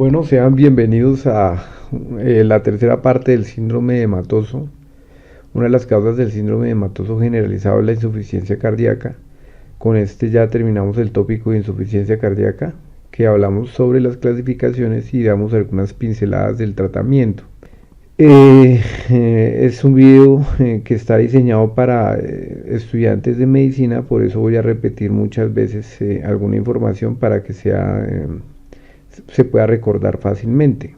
Bueno, sean bienvenidos a la tercera parte del síndrome hematoso. Una de las causas del síndrome hematoso generalizado es la insuficiencia cardíaca. Con este ya terminamos el tópico de insuficiencia cardíaca, que hablamos sobre las clasificaciones y damos algunas pinceladas del tratamiento. Es un video que está diseñado para estudiantes de medicina, por eso voy a repetir muchas veces alguna información para que se pueda recordar fácilmente.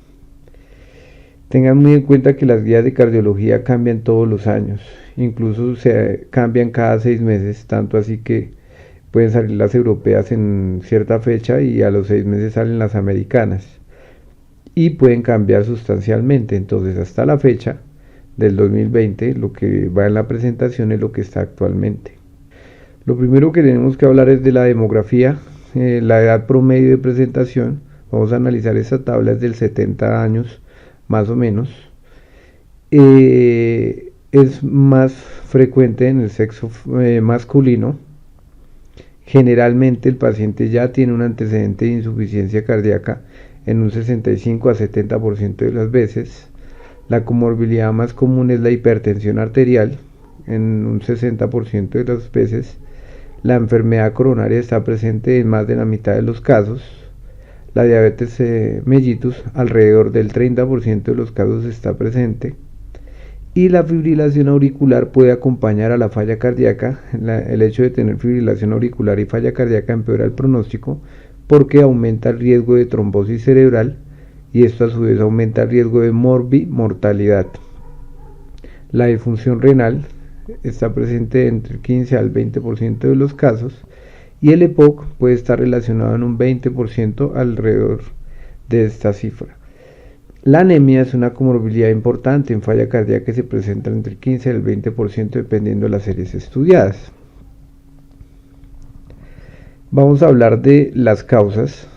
Tengan muy en cuenta que las guías de cardiología cambian todos los años, incluso se cambian cada 6 meses, tanto así que pueden salir las europeas en cierta fecha y a los 6 meses salen las americanas y pueden cambiar sustancialmente. Entonces, hasta la fecha del 2020, lo que va en la presentación es lo que está actualmente. Lo primero que tenemos que hablar es de la demografía, la edad promedio de presentación. Vamos a analizar esta tabla, es del 70 años más o menos. Es más frecuente en el sexo masculino. Generalmente el paciente ya tiene un antecedente de insuficiencia cardíaca en un 65 a 70% de las veces. La comorbilidad más común es la hipertensión arterial en un 60% de las veces. La enfermedad coronaria está presente en más de la mitad de los casos. La diabetes mellitus alrededor del 30% de los casos está presente. Y la fibrilación auricular puede acompañar a la falla cardíaca. El hecho de tener fibrilación auricular y falla cardíaca empeora el pronóstico porque aumenta el riesgo de trombosis cerebral y esto a su vez aumenta el riesgo de mortalidad. La disfunción renal está presente entre el 15 al 20% de los casos y el EPOC puede estar relacionado en un 20% alrededor de esta cifra. La anemia es una comorbilidad importante en falla cardíaca que se presenta entre el 15 y el 20% dependiendo de las series estudiadas. Vamos a hablar de las causas.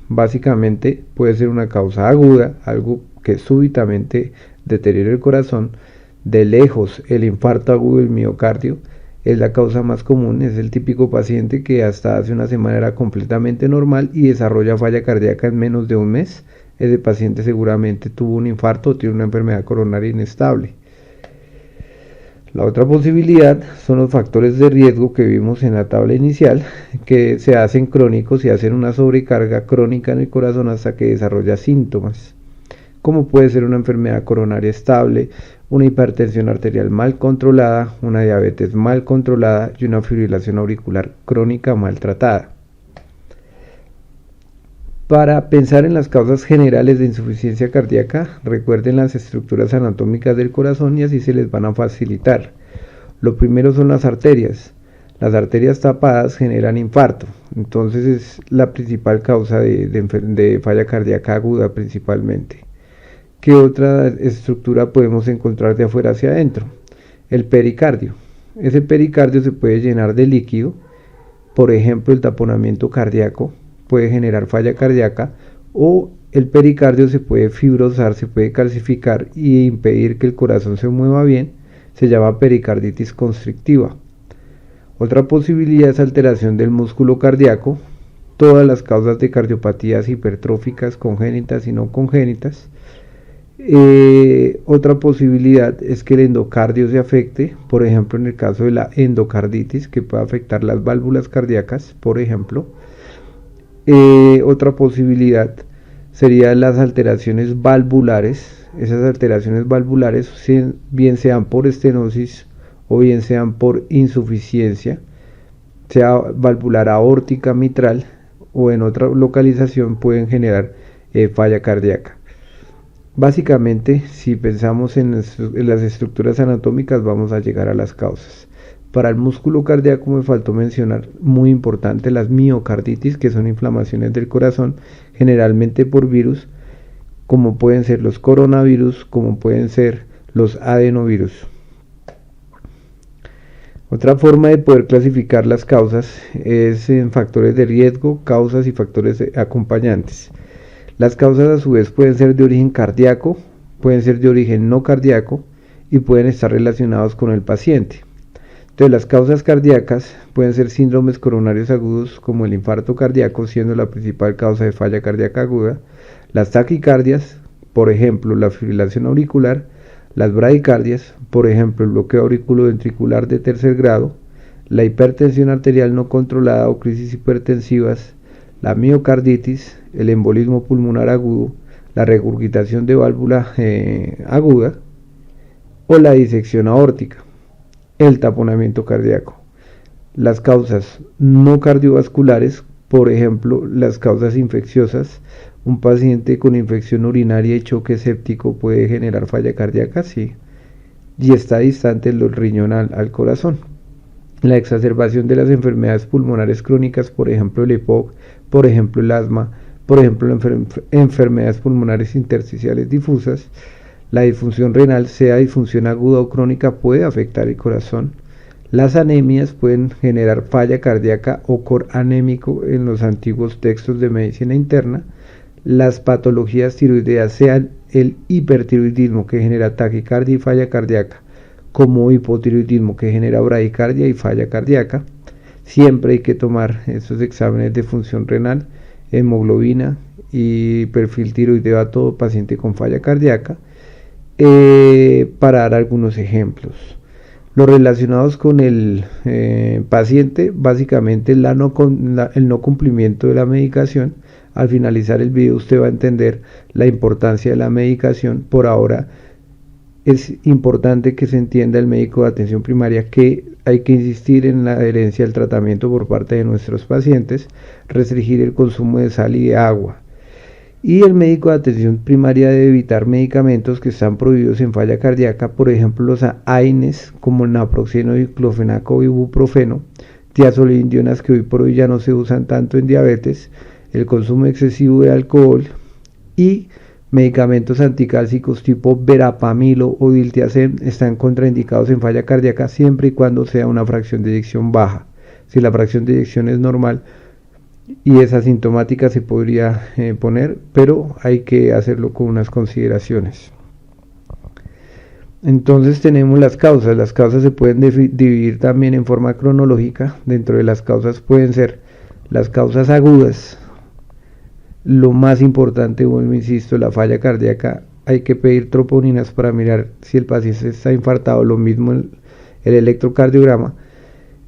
Básicamente puede ser una causa aguda, algo que súbitamente deteriora el corazón. De lejos, el infarto agudo del miocardio es la causa más común. Es el típico paciente que hasta hace una semana era completamente normal y desarrolla falla cardíaca en menos de un mes. Ese paciente seguramente tuvo un infarto o tiene una enfermedad coronaria inestable. La otra posibilidad son los factores de riesgo que vimos en la tabla inicial, que se hacen crónicos y hacen una sobrecarga crónica en el corazón hasta que desarrolla síntomas, como puede ser una enfermedad coronaria estable, una hipertensión arterial mal controlada, una diabetes mal controlada y una fibrilación auricular crónica mal tratada. Para pensar en las causas generales de insuficiencia cardíaca, recuerden las estructuras anatómicas del corazón y así se les van a facilitar. Lo primero son las arterias. Las arterias tapadas generan infarto, entonces es la principal causa de falla cardíaca aguda principalmente. ¿Qué otra estructura podemos encontrar de afuera hacia adentro? El pericardio. Ese pericardio se puede llenar de líquido, por ejemplo el taponamiento cardíaco puede generar falla cardíaca, o el pericardio se puede fibrosar, se puede calcificar y impedir que el corazón se mueva bien, se llama pericarditis constrictiva. Otra posibilidad es alteración del músculo cardíaco, todas las causas de cardiopatías hipertróficas congénitas y no congénitas. Otra posibilidad es que el endocardio se afecte, por ejemplo en el caso de la endocarditis, que puede afectar las válvulas cardíacas, por ejemplo. Otra posibilidad serían las alteraciones valvulares. Esas alteraciones valvulares bien sean por estenosis o bien sean por insuficiencia, sea valvular aórtica mitral o en otra localización pueden generar falla cardíaca. Básicamente, si pensamos en las estructuras anatómicas, vamos a llegar a las causas. Para el músculo cardíaco me faltó mencionar, muy importante, las miocarditis, que son inflamaciones del corazón, generalmente por virus, como pueden ser los coronavirus, como pueden ser los adenovirus. Otra forma de poder clasificar las causas es en factores de riesgo, causas y factores acompañantes. Las causas a su vez pueden ser de origen cardíaco, pueden ser de origen no cardíaco y pueden estar relacionados con el paciente. Entonces, las causas cardíacas pueden ser síndromes coronarios agudos como el infarto cardíaco, siendo la principal causa de falla cardíaca aguda, Las taquicardias, por ejemplo, la fibrilación auricular, las bradicardias, por ejemplo, el bloqueo auriculoventricular de tercer grado, la hipertensión arterial no controlada o crisis hipertensivas, la miocarditis, el embolismo pulmonar agudo, la regurgitación de válvula aguda o la disección aórtica, el taponamiento cardíaco. Las causas no cardiovasculares, por ejemplo, las causas infecciosas. Un paciente con infección urinaria y choque séptico puede generar falla cardíaca, sí, y está distante el riñón al corazón. La exacerbación de las enfermedades pulmonares crónicas, por ejemplo el EPOC, por ejemplo el asma, por ejemplo enfermedades pulmonares intersticiales difusas. La disfunción renal, sea disfunción aguda o crónica, puede afectar el corazón. Las anemias pueden generar falla cardíaca o cor anémico en los antiguos textos de medicina interna. Las patologías tiroideas, sean el hipertiroidismo que genera taquicardia y falla cardíaca, como hipotiroidismo que genera bradicardia y falla cardíaca. Siempre hay que tomar estos exámenes de función renal, hemoglobina y perfil tiroideo a todo paciente con falla cardíaca, para dar algunos ejemplos. Los relacionados con el paciente, básicamente el no cumplimiento de la medicación. Al finalizar el video usted va a entender la importancia de la medicación. Por ahora es importante que se entienda el médico de atención primaria que hay que insistir en la adherencia al tratamiento por parte de nuestros pacientes, restringir el consumo de sal y de agua. Y el médico de atención primaria debe evitar medicamentos que están prohibidos en falla cardíaca, por ejemplo los AINES como el naproxeno, diclofenaco y ibuprofeno, tiazolidinonas que hoy por hoy ya no se usan tanto en diabetes, el consumo excesivo de alcohol y medicamentos anticálcicos tipo verapamilo o diltiazem están contraindicados en falla cardíaca siempre y cuando sea una fracción de eyección baja. Si la fracción de eyección es normal y es asintomática se podría poner, pero hay que hacerlo con unas consideraciones. Entonces tenemos las causas. Las causas se pueden dividir también en forma cronológica. Dentro de las causas pueden ser las causas agudas. Lo más importante, vuelvo insisto, la falla cardíaca. Hay que pedir troponinas para mirar si el paciente está infartado. Lo mismo el electrocardiograma.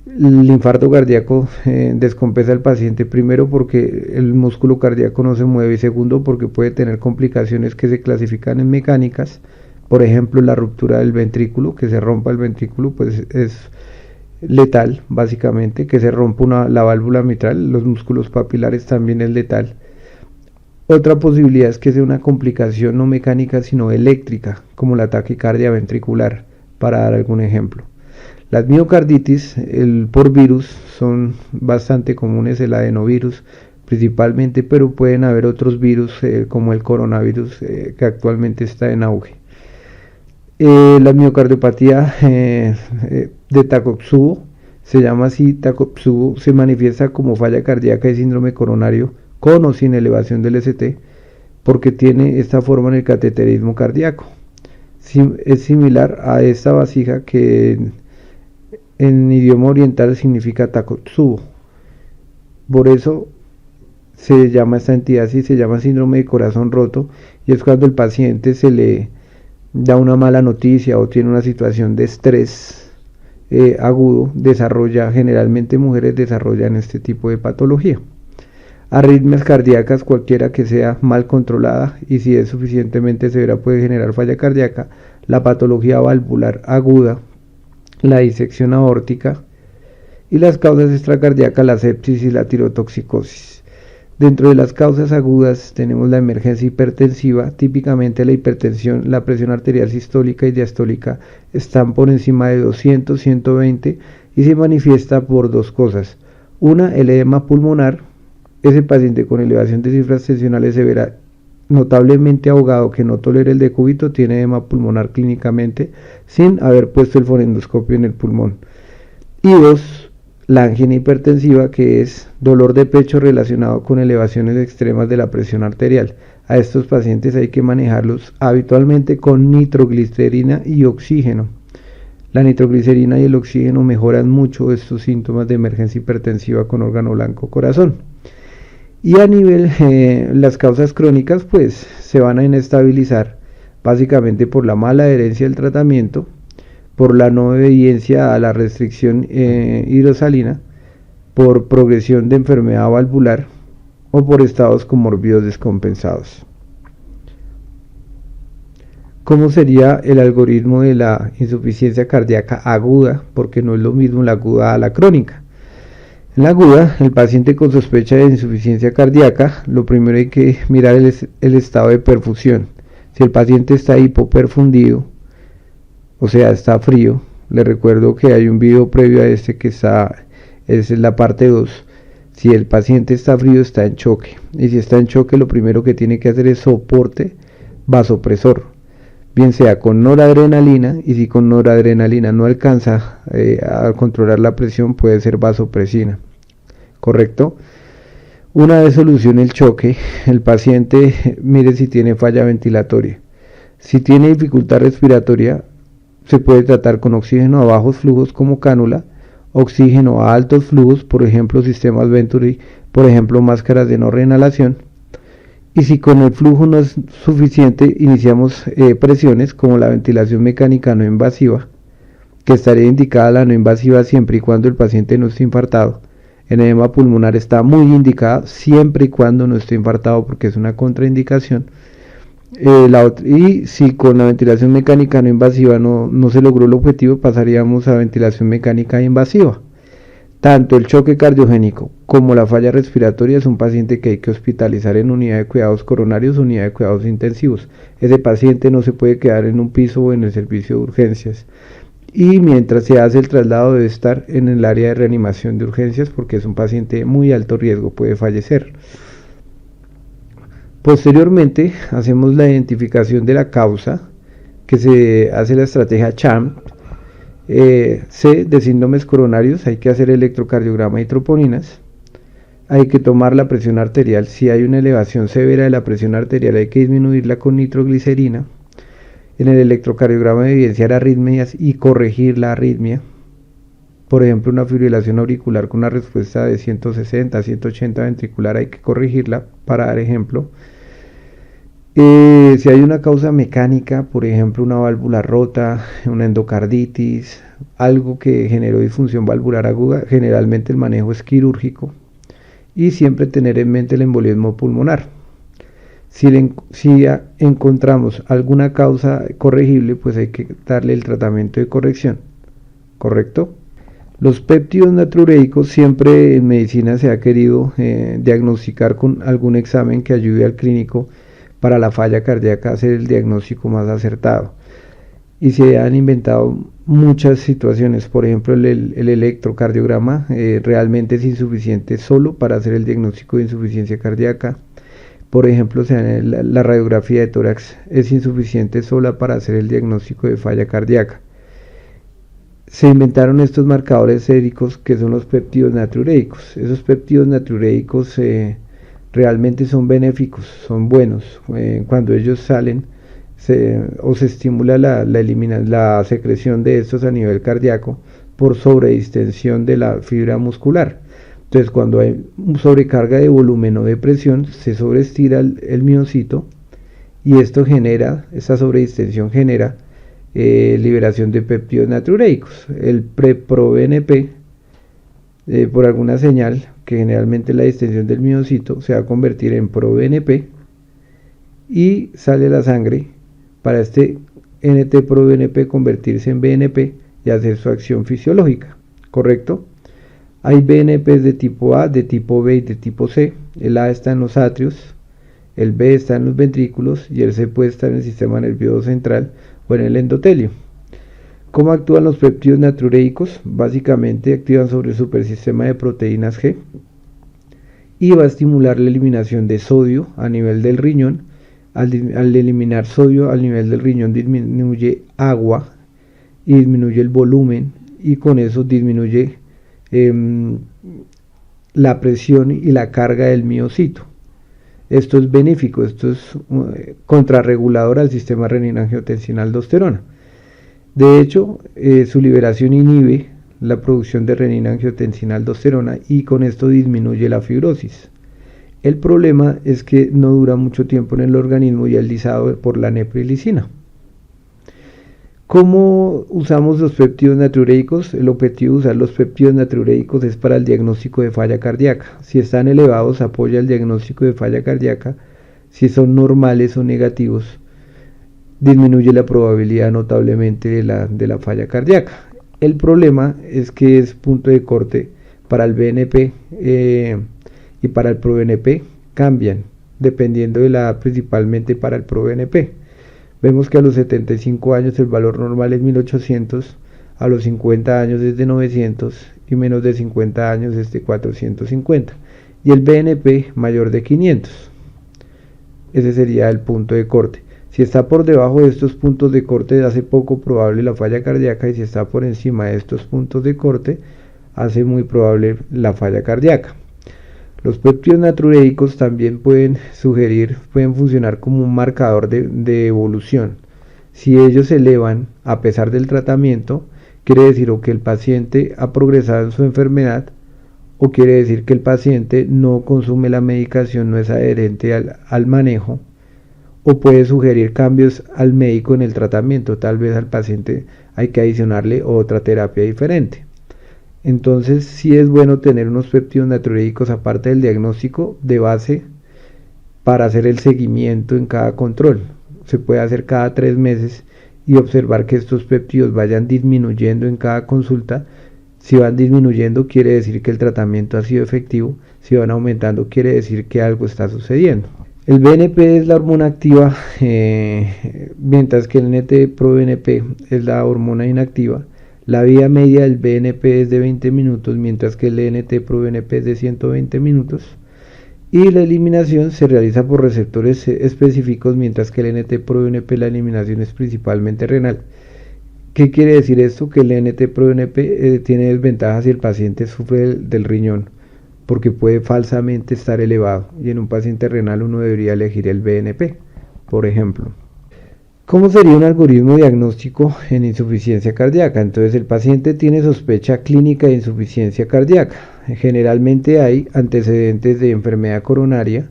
El infarto cardíaco descompensa al paciente, primero porque el músculo cardíaco no se mueve y segundo porque puede tener complicaciones que se clasifican en mecánicas. Por ejemplo, la ruptura del ventrículo, que se rompa el ventrículo, pues es letal básicamente. Que se rompa la válvula mitral, los músculos papilares, también es letal. Otra posibilidad es que sea una complicación no mecánica sino eléctrica, como la taquicardia ventricular, para dar algún ejemplo. Las miocarditis por virus son bastante comunes, el adenovirus principalmente, pero pueden haber otros virus como el coronavirus que actualmente está en auge. La miocardiopatía de Takotsubo, se llama así, Takotsubo, se manifiesta como falla cardíaca y síndrome coronario con o sin elevación del ST, porque tiene esta forma en el cateterismo cardíaco. Es similar a esta vasija que en idioma oriental significa Takotsubo. Por eso se llama esta entidad así, se llama síndrome de corazón roto, y es cuando el paciente se le da una mala noticia o tiene una situación de estrés agudo, generalmente mujeres desarrollan este tipo de patología. Arritmias cardíacas, cualquiera que sea mal controlada y si es suficientemente severa puede generar falla cardíaca. La patología valvular aguda, la disección aórtica y las causas extracardíacas, la sepsis y la tirotoxicosis. Dentro de las causas agudas tenemos la emergencia hipertensiva. Típicamente la hipertensión, la presión arterial sistólica y diastólica están por encima de 200, 120 y se manifiesta por dos cosas. Una, el edema pulmonar. Ese paciente con elevación de cifras tensionales severa, notablemente ahogado, que no tolera el decúbito, tiene edema pulmonar clínicamente sin haber puesto el fonendoscopio en el pulmón. Y dos, la angina hipertensiva, que es dolor de pecho relacionado con elevaciones extremas de la presión arterial. A estos pacientes hay que manejarlos habitualmente con nitroglicerina y oxígeno. La nitroglicerina y el oxígeno mejoran mucho estos síntomas de emergencia hipertensiva con órgano blanco corazón. Y a nivel, las causas crónicas pues se van a inestabilizar básicamente por la mala adherencia al tratamiento, por la no obediencia a la restricción hidrosalina, por progresión de enfermedad valvular o por estados comórbidos descompensados. ¿Cómo sería el algoritmo de la insuficiencia cardíaca aguda? Porque no es lo mismo la aguda a la crónica. En la aguda, el paciente con sospecha de insuficiencia cardíaca, lo primero hay que mirar el estado de perfusión. Si el paciente está hipoperfundido, o sea, está frío, le recuerdo que hay un video previo a este que es la parte 2. Si el paciente está frío, está en choque. Y si está en choque, lo primero que tiene que hacer es soporte vasopresor, bien sea con noradrenalina, y si con noradrenalina no alcanza a controlar la presión, puede ser vasopresina. ¿Correcto? Una vez solucione el choque, el paciente mire si tiene falla ventilatoria. Si tiene dificultad respiratoria, se puede tratar con oxígeno a bajos flujos como cánula, oxígeno a altos flujos, por ejemplo sistemas Venturi, por ejemplo máscaras de no reinhalación. Y si con el flujo no es suficiente, iniciamos presiones como la ventilación mecánica no invasiva, que estaría indicada la no invasiva siempre y cuando el paciente no esté infartado. En edema pulmonar está muy indicada siempre y cuando no esté infartado, porque es una contraindicación. Y si con la ventilación mecánica no invasiva no se logró el objetivo, pasaríamos a ventilación mecánica invasiva. Tanto el choque cardiogénico como la falla respiratoria es un paciente que hay que hospitalizar en unidad de cuidados coronarios, unidad de cuidados intensivos. Ese paciente no se puede quedar en un piso o en el servicio de urgencias. Y mientras se hace el traslado debe estar en el área de reanimación de urgencias porque es un paciente de muy alto riesgo, puede fallecer. Posteriormente hacemos la identificación de la causa, que se hace la estrategia CHAMP. C de síndromes coronarios, hay que hacer electrocardiograma y troponinas. Hay que tomar la presión arterial. Si hay una elevación severa de la presión arterial, hay que disminuirla con nitroglicerina. En el electrocardiograma evidenciar arritmias y corregir la arritmia. Por ejemplo, una fibrilación auricular con una respuesta de 160 a 180 ventricular, hay que corregirla, para dar ejemplo. Si hay una causa mecánica, por ejemplo una válvula rota, una endocarditis, algo que generó disfunción valvular aguda, generalmente el manejo es quirúrgico y siempre tener en mente el embolismo pulmonar. Si encontramos alguna causa corregible, pues hay que darle el tratamiento de corrección, ¿correcto? Los péptidos natriureicos, siempre en medicina se ha querido diagnosticar con algún examen que ayude al clínico para la falla cardíaca a hacer el diagnóstico más acertado. Y se han inventado muchas situaciones, por ejemplo el electrocardiograma realmente es insuficiente solo para hacer el diagnóstico de insuficiencia cardíaca. Por ejemplo, la radiografía de tórax es insuficiente sola para hacer el diagnóstico de falla cardíaca. Se inventaron estos marcadores séricos que son los péptidos natriureicos. Esos péptidos natriureicos realmente son benéficos, son buenos. Cuando ellos salen se estimula la secreción de estos a nivel cardíaco por sobredistensión de la fibra muscular. Entonces, cuando hay sobrecarga de volumen o de presión, se sobreestira el miocito y esta sobredistensión genera liberación de péptidos natriureicos. El pre-proBNP, por alguna señal, que generalmente la distensión del miocito, se va a convertir en proBNP y sale la sangre para este NT-proBNP convertirse en BNP y hacer su acción fisiológica, ¿correcto? Hay BNPs de tipo A, de tipo B y de tipo C. El A está en los atrios, el B está en los ventrículos y el C puede estar en el sistema nervioso central o en el endotelio. ¿Cómo actúan los péptidos natriureicos? Básicamente activan sobre el supersistema de proteínas G y va a estimular la eliminación de sodio a nivel del riñón. Al eliminar sodio al nivel del riñón disminuye agua y disminuye el volumen y con eso disminuye la presión y la carga del miocito. Esto es benéfico, esto es contrarregulador al sistema renina-angiotensina-aldosterona. De hecho, su liberación inhibe la producción de renina-angiotensina-aldosterona y con esto disminuye la fibrosis. El problema es que no dura mucho tiempo en el organismo y es lisado por la neprilicina. ¿Cómo usamos los péptidos natriureicos? El objetivo de usar los péptidos natriureicos es para el diagnóstico de falla cardíaca. Si están elevados, apoya el diagnóstico de falla cardíaca. Si son normales o negativos, disminuye la probabilidad notablemente de la falla cardíaca. El problema es que es punto de corte para el BNP y para el ProBNP cambian, dependiendo de la edad, principalmente para el ProBNP. Vemos que a los 75 años el valor normal es 1800, a los 50 años es de 900 y menos de 50 años es de 450. Y el BNP mayor de 500. Ese sería el punto de corte. Si está por debajo de estos puntos de corte, hace poco probable la falla cardíaca, y si está por encima de estos puntos de corte, hace muy probable la falla cardíaca. Los péptidos natriureicos también pueden funcionar como un marcador de evolución. Si ellos se elevan a pesar del tratamiento, quiere decir o que el paciente ha progresado en su enfermedad, o quiere decir que el paciente no consume la medicación, no es adherente al manejo, o puede sugerir cambios al médico en el tratamiento. Tal vez al paciente hay que adicionarle otra terapia diferente. Entonces sí es bueno tener unos péptidos natriureicos aparte del diagnóstico de base para hacer el seguimiento en cada control. Se puede hacer cada 3 meses y observar que estos péptidos vayan disminuyendo en cada consulta. Si van disminuyendo quiere decir que el tratamiento ha sido efectivo, si van aumentando quiere decir que algo está sucediendo. El BNP es la hormona activa, mientras que el NT-proBNP es la hormona inactiva. La vida media del BNP es de 20 minutos, mientras que el NT-proBNP es de 120 minutos. Y la eliminación se realiza por receptores específicos, mientras que el NT-proBNP la eliminación es principalmente renal. ¿Qué quiere decir esto? Que el NT-proBNP tiene desventajas si el paciente sufre del riñón, porque puede falsamente estar elevado, y en un paciente renal uno debería elegir el BNP, por ejemplo. ¿Cómo sería un algoritmo diagnóstico en insuficiencia cardíaca? Entonces el paciente tiene sospecha clínica de insuficiencia cardíaca. Generalmente hay antecedentes de enfermedad coronaria,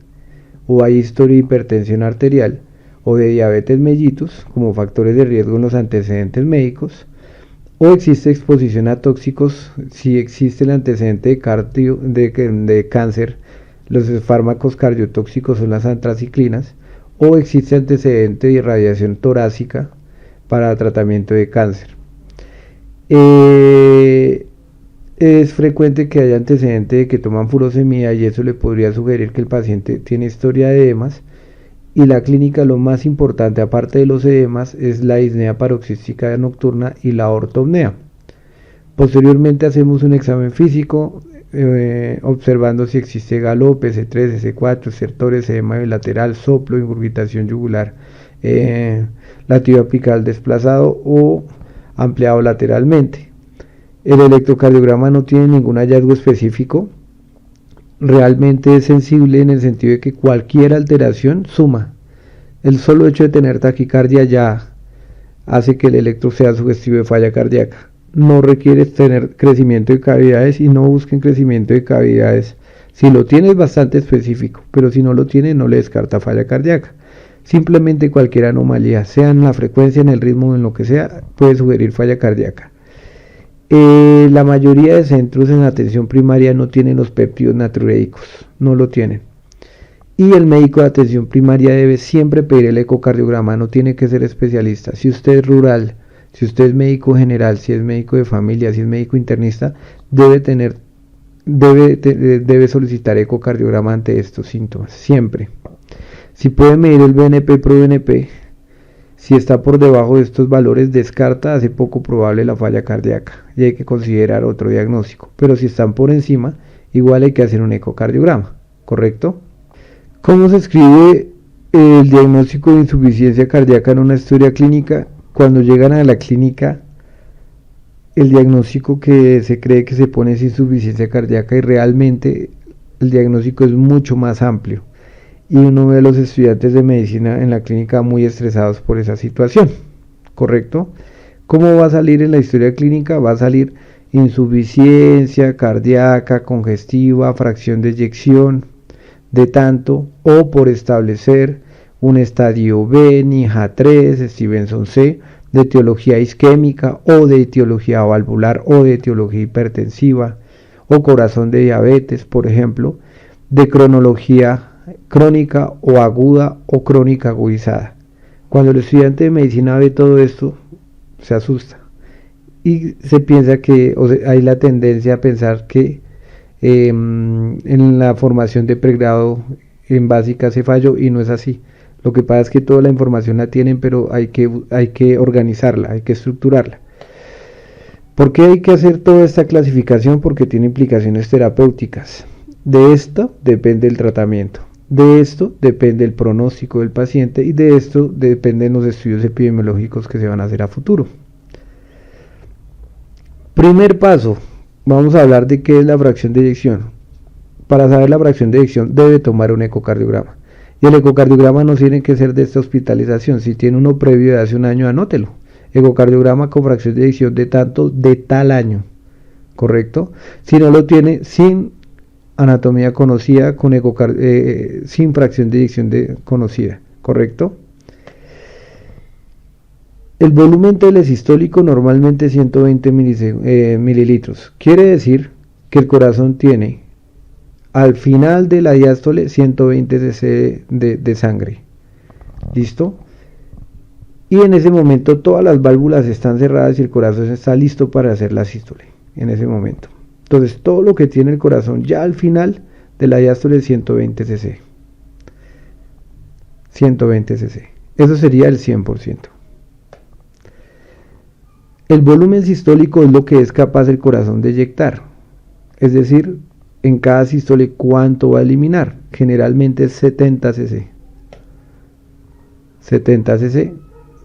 o hay historia de hipertensión arterial o de diabetes mellitus como factores de riesgo en los antecedentes médicos, o existe exposición a tóxicos si existe el antecedente de cáncer. Los fármacos cardiotóxicos son las antraciclinas, o existe antecedente de irradiación torácica para tratamiento de cáncer. Es frecuente que haya antecedente de que toman furosemida, y eso le podría sugerir que el paciente tiene historia de edemas. Y la clínica, lo más importante aparte de los edemas, es la disnea paroxística nocturna y la ortopnea. Posteriormente hacemos un examen físico observando si existe galope, S3, S4, estertores, edema bilateral, soplo, ingurgitación yugular, latido apical desplazado o ampliado lateralmente. El electrocardiograma no tiene ningún hallazgo específico. Realmente es sensible en el sentido de que cualquier alteración suma. El solo hecho de tener taquicardia ya hace que el electro sea sugestivo de falla cardíaca. No requiere tener crecimiento de cavidades, y no busquen crecimiento de cavidades. Si lo tiene es bastante específico, pero si no lo tiene no le descarta falla cardíaca. Simplemente cualquier anomalía, sea en la frecuencia, en el ritmo, en lo que sea, puede sugerir falla cardíaca. La mayoría de centros en atención primaria no tienen los péptidos natriureicos, no lo tienen. Y el médico de atención primaria debe siempre pedir el ecocardiograma, no tiene que ser especialista. Si usted es rural, si usted es médico general, si es médico de familia, si es médico internista, debe solicitar ecocardiograma ante estos síntomas, siempre. Si puede medir el BNP ProBNP, si está por debajo de estos valores, descarta, hace poco probable la falla cardíaca y hay que considerar otro diagnóstico. Pero si están por encima, igual hay que hacer un ecocardiograma, ¿correcto? ¿Cómo se escribe el diagnóstico de insuficiencia cardíaca en una historia clínica? Cuando llegan a la clínica, el diagnóstico que se cree que se pone es insuficiencia cardíaca, y realmente el diagnóstico es mucho más amplio. Y uno ve a los estudiantes de medicina en la clínica muy estresados por esa situación, ¿correcto? ¿Cómo va a salir en la historia clínica? Va a salir insuficiencia cardíaca congestiva, fracción de eyección de tanto, o por establecer un estadio B, NIHA 3, Stevenson C, de etiología isquémica o de etiología valvular o de etiología hipertensiva o corazón de diabetes, por ejemplo, de cronología crónica o aguda o crónica agudizada. Cuando el estudiante de medicina ve todo esto, se asusta y se piensa que, o sea, hay la tendencia a pensar que en la formación de pregrado en básica se falló, y no es así. Lo que pasa es que toda la información la tienen, pero hay que organizarla, hay que estructurarla. ¿Por qué hay que hacer toda esta clasificación? Porque tiene implicaciones terapéuticas. De esto depende el tratamiento, de esto depende el pronóstico del paciente, y de esto dependen los estudios epidemiológicos que se van a hacer a futuro. Primer paso, vamos a hablar de qué es la fracción de eyección. Para saber la fracción de eyección debe tomar un ecocardiograma. Y el ecocardiograma no tiene que ser de esta hospitalización. Si tiene uno previo de hace un año, anótelo. Ecocardiograma con fracción de eyección de tanto, de tal año. ¿Correcto? Si no lo tiene, sin anatomía conocida, con sin fracción de eyección conocida. ¿Correcto? El volumen telesistólico normalmente 120 mililitros. Quiere decir que el corazón tiene al final de la diástole 120 cc de sangre. ¿Listo? Y en ese momento todas las válvulas están cerradas y el corazón está listo para hacer la sístole. En ese momento. Entonces todo lo que tiene el corazón ya al final de la diástole es 120 cc. 120 cc. Eso sería el 100%. El volumen sistólico es lo que es capaz el corazón de eyectar. Es decir, en cada sístole, ¿cuánto va a eliminar? Generalmente es 70 cc. 70 cc.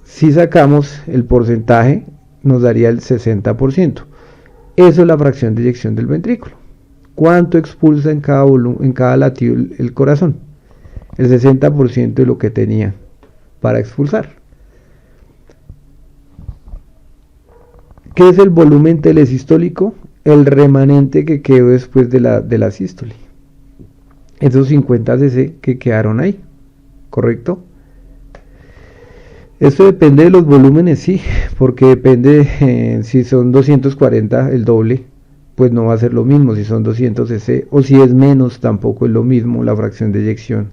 Si sacamos el porcentaje, nos daría el 60%. Eso es la fracción de eyección del ventrículo. ¿Cuánto expulsa en cada latido el corazón? El 60% de lo que tenía para expulsar. ¿Qué es el volumen telesistólico? El remanente que quedó después de la sístole. Esos 50 cc que quedaron ahí. ¿Correcto? Esto depende de los volúmenes, sí, porque depende, si son 240, el doble, pues no va a ser lo mismo si son 200 cc, o si es menos, tampoco es lo mismo, la fracción de eyección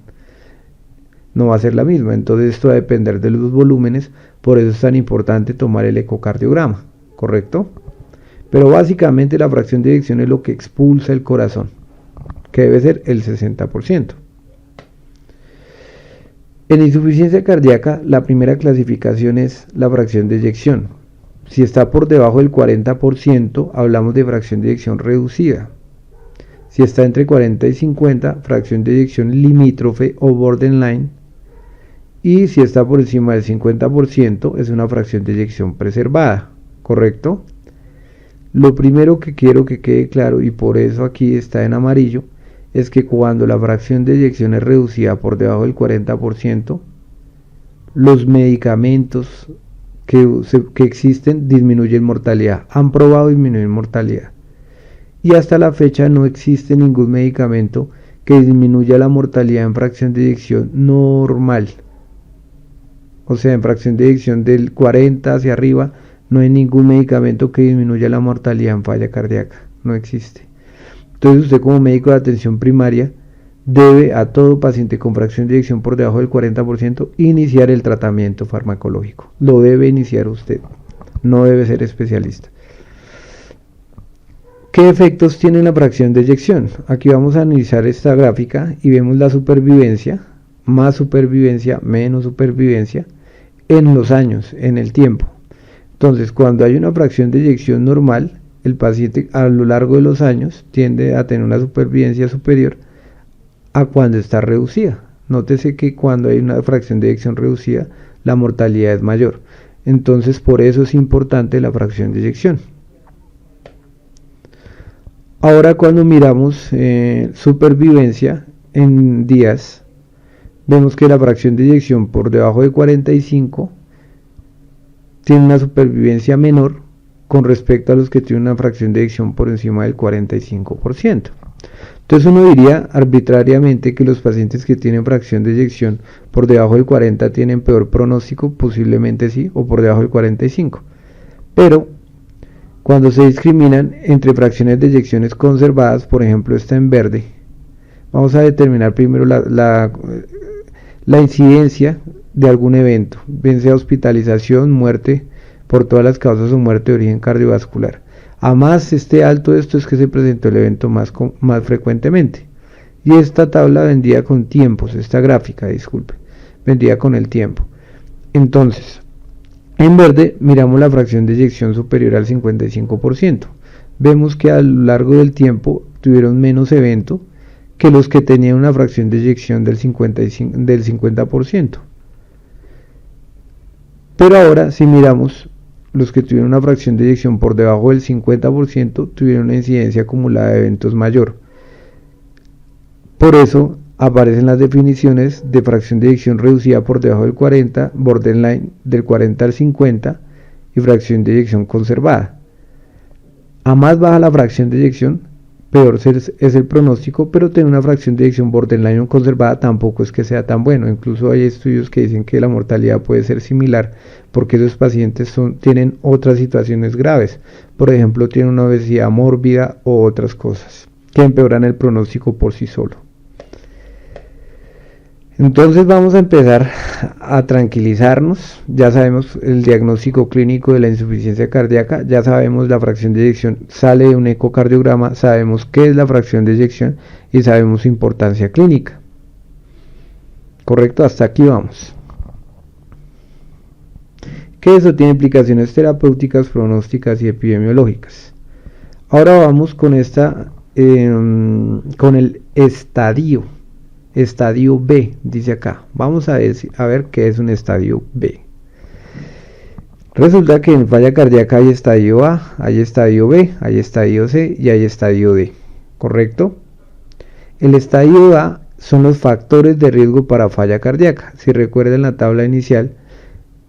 no va a ser la misma. Entonces esto va a depender de los volúmenes, por eso es tan importante tomar el ecocardiograma, ¿correcto? Pero básicamente la fracción de eyección es lo que expulsa el corazón, que debe ser el 60%. En insuficiencia cardíaca, la primera clasificación es la fracción de eyección. Si está por debajo del 40%, hablamos de fracción de eyección reducida. Si está entre 40 y 50, fracción de eyección limítrofe o borderline. Y si está por encima del 50%, es una fracción de eyección preservada. ¿Correcto? Lo primero que quiero que quede claro, y por eso aquí está en amarillo, es que cuando la fracción de eyección es reducida por debajo del 40%, los medicamentos que existen disminuyen mortalidad, han probado disminuir mortalidad, y hasta la fecha no existe ningún medicamento que disminuya la mortalidad en fracción de eyección normal, o sea, en fracción de eyección del 40 hacia arriba, no hay ningún medicamento que disminuya la mortalidad en falla cardíaca, no existe. Entonces usted, como médico de atención primaria, debe a todo paciente con fracción de eyección por debajo del 40% iniciar el tratamiento farmacológico. Lo debe iniciar usted, no debe ser especialista. ¿Qué efectos tiene la fracción de eyección? Aquí vamos a analizar esta gráfica y vemos la supervivencia, más supervivencia, menos supervivencia, en los años, en el tiempo. Entonces, cuando hay una fracción de eyección normal, el paciente a lo largo de los años tiende a tener una supervivencia superior a cuando está reducida. Nótese que cuando hay una fracción de eyección reducida, la mortalidad es mayor. Entonces, por eso es importante la fracción de eyección. Ahora, cuando miramos supervivencia en días, vemos que la fracción de eyección por debajo de 45 tiene una supervivencia menor con respecto a los que tienen una fracción de eyección por encima del 45%. Entonces uno diría arbitrariamente que los pacientes que tienen fracción de eyección por debajo del 40 tienen peor pronóstico, posiblemente sí, o por debajo del 45. Pero cuando se discriminan entre fracciones de eyecciones conservadas, por ejemplo esta en verde, vamos a determinar primero la incidencia de algún evento, bien sea hospitalización, muerte por todas las causas o muerte de origen cardiovascular. A más esté alto esto es que se presentó el evento más frecuentemente. Y esta tabla vendría con tiempos, esta gráfica, disculpe, vendría con el tiempo. Entonces, en verde miramos la fracción de eyección superior al 55%. Vemos que a lo largo del tiempo tuvieron menos evento que los que tenían una fracción de eyección del 50%. Pero ahora, si miramos los que tuvieron una fracción de eyección por debajo del 50%, tuvieron una incidencia acumulada de eventos mayor. Por eso aparecen las definiciones de fracción de eyección reducida por debajo del 40, borderline del 40 al 50 y fracción de eyección conservada. A más baja la fracción de eyección, peor es el pronóstico, pero tener una fracción de eyección borderline o conservada tampoco es que sea tan bueno. Incluso hay estudios que dicen que la mortalidad puede ser similar porque esos pacientes tienen otras situaciones graves. Por ejemplo, tienen una obesidad mórbida o otras cosas que empeoran el pronóstico por sí solo. Entonces vamos a empezar a tranquilizarnos. Ya sabemos el diagnóstico clínico de la insuficiencia cardíaca, ya sabemos la fracción de eyección, sale de un ecocardiograma, sabemos qué es la fracción de eyección y sabemos su importancia clínica. Correcto, hasta aquí vamos. Que eso tiene implicaciones terapéuticas, pronósticas y epidemiológicas. Ahora vamos con con el estadio B, dice acá. Vamos a ver qué es un estadio B. Resulta que en falla cardíaca hay estadio A, hay estadio B, hay estadio C y hay estadio D. ¿Correcto? El estadio A son los factores de riesgo para falla cardíaca. Si recuerdan la tabla inicial,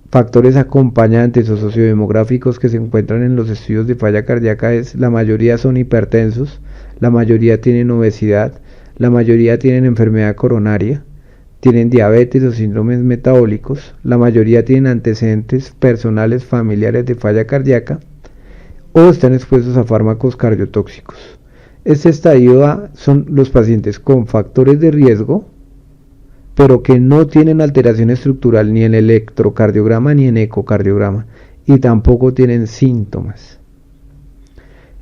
factores acompañantes o sociodemográficos que se encuentran en los estudios de falla cardíaca la mayoría son hipertensos, la mayoría tienen obesidad, la mayoría tienen enfermedad coronaria, tienen diabetes o síndromes metabólicos, la mayoría tienen antecedentes personales familiares de falla cardíaca o están expuestos a fármacos cardiotóxicos. Este estadio A son los pacientes con factores de riesgo, pero que no tienen alteración estructural ni en electrocardiograma ni en ecocardiograma y tampoco tienen síntomas.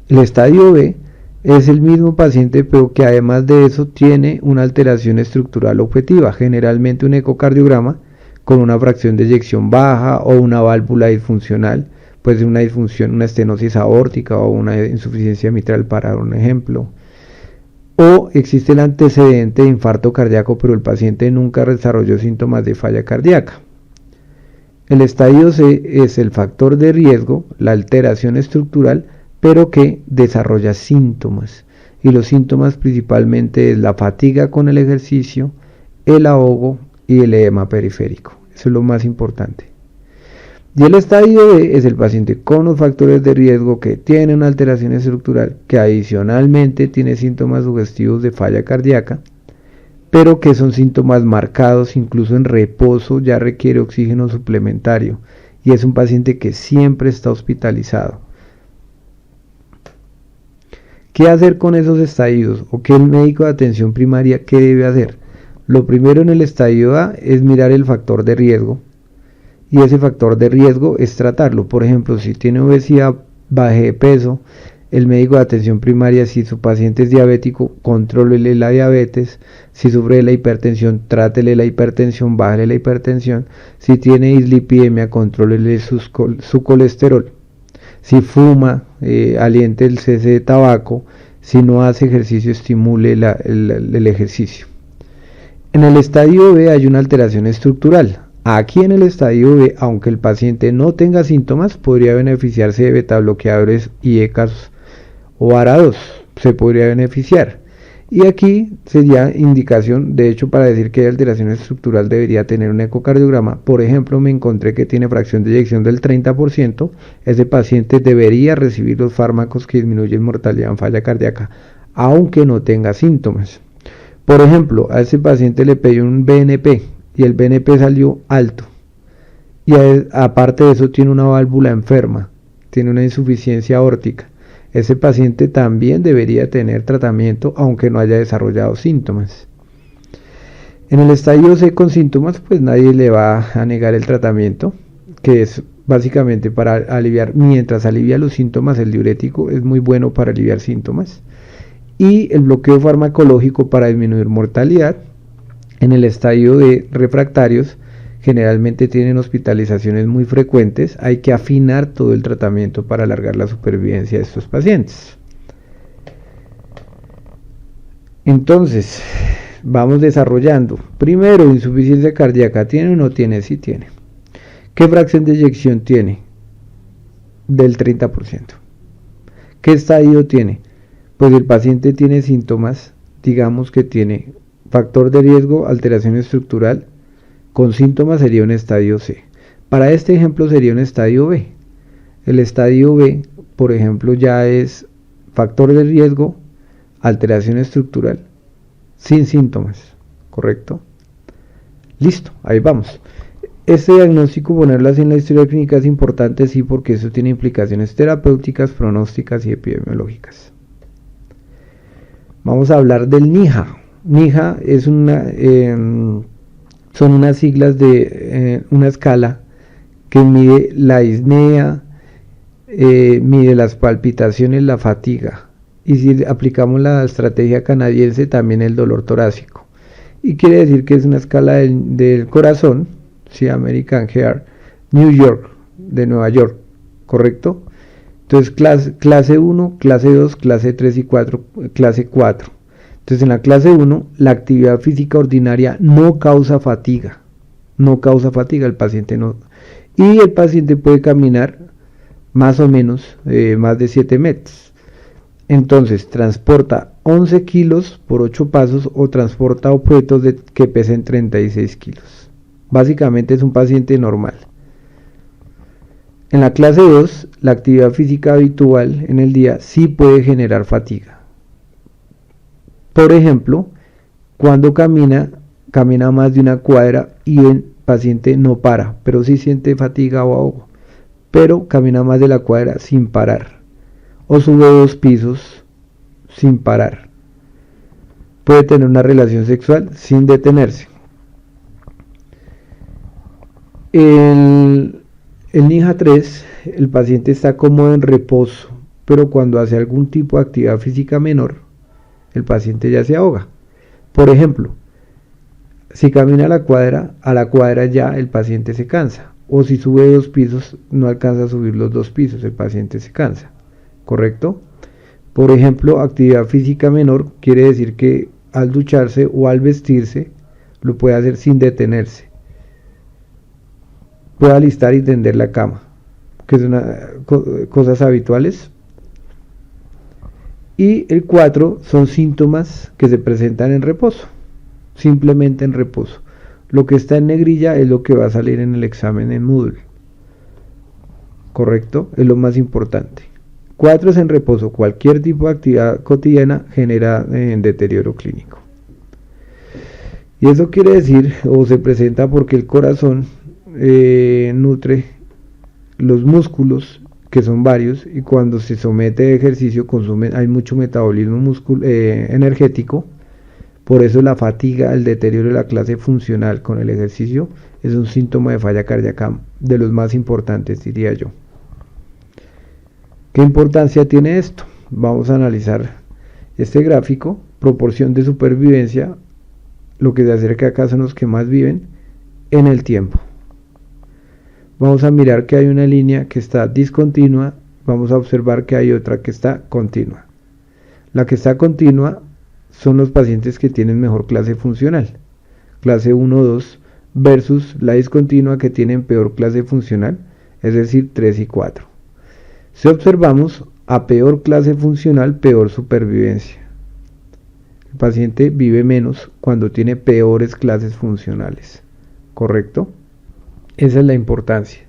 El estadio B es el mismo paciente, pero que además de eso tiene una alteración estructural objetiva, generalmente un ecocardiograma con una fracción de eyección baja o una válvula disfuncional, puede ser una disfunción, una estenosis aórtica o una insuficiencia mitral, para dar un ejemplo. O existe el antecedente de infarto cardíaco, pero el paciente nunca desarrolló síntomas de falla cardíaca. El estadio C es el factor de riesgo, la alteración estructural, pero que desarrolla síntomas. Y los síntomas principalmente es la fatiga con el ejercicio, el ahogo y el edema periférico. Eso es lo más importante. Y el estadio D es el paciente con los factores de riesgo que tiene una alteración estructural, que adicionalmente tiene síntomas sugestivos de falla cardíaca, pero que son síntomas marcados, incluso en reposo ya requiere oxígeno suplementario, y es un paciente que siempre está hospitalizado. ¿Qué hacer con esos estadios? ¿O qué el médico de atención primaria qué debe hacer? Lo primero en el estadio A es mirar el factor de riesgo, y ese factor de riesgo es tratarlo. Por ejemplo, si tiene obesidad, baje de peso, el médico de atención primaria, si su paciente es diabético, contrólele la diabetes. Si sufre de la hipertensión, trátele la hipertensión, bájale la hipertensión. Si tiene dislipidemia, contrólele su colesterol. Si fuma, aliente el cese de tabaco. Si no hace ejercicio, estimule el ejercicio. En el estadio B hay una alteración estructural. Aquí en el estadio B, aunque el paciente no tenga síntomas, podría beneficiarse de betabloqueadores y ECAs o ARA2, se podría beneficiar. Y aquí sería indicación, de hecho, para decir que hay alteración estructural debería tener un ecocardiograma. Por ejemplo, me encontré que tiene fracción de eyección del 30%, ese paciente debería recibir los fármacos que disminuyen mortalidad en falla cardíaca aunque no tenga síntomas. Por ejemplo, a ese paciente le pedí un BNP y el BNP salió alto. Y aparte de eso tiene una válvula enferma, tiene una insuficiencia aórtica. Ese paciente también debería tener tratamiento aunque no haya desarrollado síntomas. En el estadio C con síntomas, pues nadie le va a negar el tratamiento, que es básicamente para aliviar, mientras alivia los síntomas, el diurético es muy bueno para aliviar síntomas. Y el bloqueo farmacológico para disminuir mortalidad. En el estadio de refractarios, generalmente tienen hospitalizaciones muy frecuentes, hay que afinar todo el tratamiento para alargar la supervivencia de estos pacientes. Entonces, vamos desarrollando. Primero, insuficiencia cardíaca, ¿tiene o no tiene? Sí tiene. ¿Qué fracción de eyección tiene? Del 30%. ¿Qué estadio tiene? Pues el paciente tiene síntomas, digamos que tiene factor de riesgo, alteración estructural, con síntomas sería un estadio C. Para este ejemplo sería un estadio B. El estadio B, por ejemplo, ya es factor de riesgo, alteración estructural, sin síntomas, ¿correcto? Listo, ahí vamos. Este diagnóstico, ponerlo así en la historia clínica es importante, sí, porque eso tiene implicaciones terapéuticas, pronósticas y epidemiológicas. Vamos a hablar del NIHA. NIHA es son unas siglas de una escala que mide la disnea, mide las palpitaciones, la fatiga. Y si aplicamos la estrategia canadiense, también el dolor torácico. Y quiere decir que es una escala del corazón, ¿sí? American Heart, New York, de Nueva York, ¿correcto? Entonces clase 1, clase 2, clase 3 y 4, clase 4. Entonces en la clase 1 la actividad física ordinaria no causa fatiga, el paciente no. Y el paciente puede caminar más o menos más de 7 metros. Entonces transporta 11 kilos por 8 pasos o transporta objetos que pesen 36 kilos. Básicamente es un paciente normal. En la clase 2, la actividad física habitual en el día sí puede generar fatiga. Por ejemplo, cuando camina más de una cuadra y el paciente no para, pero sí siente fatiga o ahogo, pero camina más de la cuadra sin parar, o sube 2 pisos sin parar. Puede tener una relación sexual sin detenerse. El NIHA 3, el paciente está cómodo en reposo, pero cuando hace algún tipo de actividad física menor, el paciente ya se ahoga. Por ejemplo, si camina a la cuadra ya el paciente se cansa, o si sube 2 pisos no alcanza a subir los 2 pisos, el paciente se cansa, ¿correcto? Por ejemplo, actividad física menor quiere decir que al ducharse o al vestirse lo puede hacer sin detenerse, puede alistar y tender la cama, que son cosas habituales. Y el 4 son síntomas que se presentan en reposo, simplemente en reposo. Lo que está en negrilla es lo que va a salir en el examen en Moodle, ¿correcto? Es lo más importante. 4 es en reposo. Cualquier tipo de actividad cotidiana genera deterioro clínico. Y eso quiere decir, o se presenta porque el corazón nutre los músculos, que son varios, y cuando se somete a ejercicio hay mucho metabolismo energético. Por eso la fatiga, el deterioro de la clase funcional con el ejercicio es un síntoma de falla cardíaca de los más importantes, diría yo. ¿Qué importancia tiene esto? Vamos a analizar este gráfico, proporción de supervivencia, lo que se acerca acá son los que más viven en el tiempo. Vamos a mirar que hay una línea que está discontinua, vamos a observar que hay otra que está continua. La que está continua son los pacientes que tienen mejor clase funcional, clase 1, 2, versus la discontinua que tienen peor clase funcional, es decir, 3 y 4. Si observamos, a peor clase funcional, peor supervivencia. El paciente vive menos cuando tiene peores clases funcionales, ¿correcto? Esa es la importancia.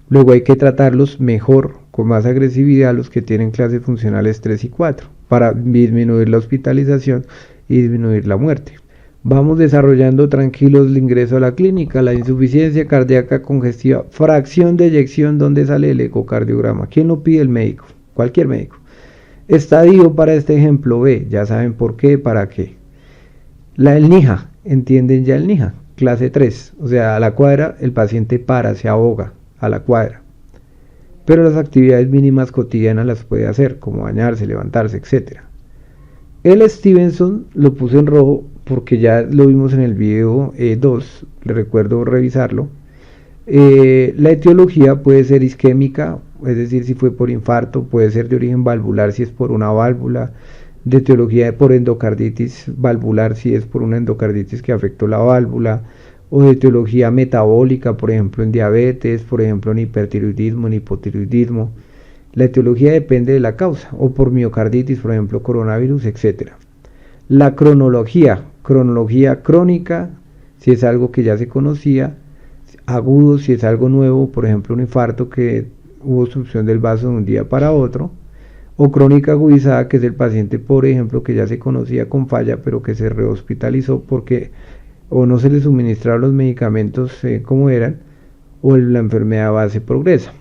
Luego hay que tratarlos mejor, con más agresividad, los que tienen clases funcionales 3 y 4. para disminuir la hospitalización y disminuir la muerte. Vamos desarrollando tranquilos el ingreso a la clínica, la insuficiencia cardíaca congestiva, fracción de eyección, donde sale el ecocardiograma. ¿Quién lo pide? El médico, cualquier médico. Estadio para este ejemplo B, ya saben por qué, para qué. El NIHA, entienden ya el NIHA, clase 3, o sea, a la cuadra el paciente para, se ahoga, a la cuadra. Pero las actividades mínimas cotidianas las puede hacer, como bañarse, levantarse, etc. El Stevenson lo puse en rojo porque ya lo vimos en el video 2, le recuerdo revisarlo. La etiología puede ser isquémica, es decir, si fue por infarto, puede ser de origen valvular si es por una válvula, de etiología por endocarditis valvular si es por una endocarditis que afectó la válvula, o de etiología metabólica, por ejemplo en diabetes, por ejemplo en hipertiroidismo, en hipotiroidismo. La etiología depende de la causa, o por miocarditis, por ejemplo coronavirus, etc. La cronología crónica, si es algo que ya se conocía, agudo, si es algo nuevo, por ejemplo un infarto que hubo obstrucción del vaso de un día para otro, o crónica agudizada, que es el paciente, por ejemplo, que ya se conocía con falla, pero que se rehospitalizó porque o no se le suministraron los medicamentos como eran, o la enfermedad base progresa.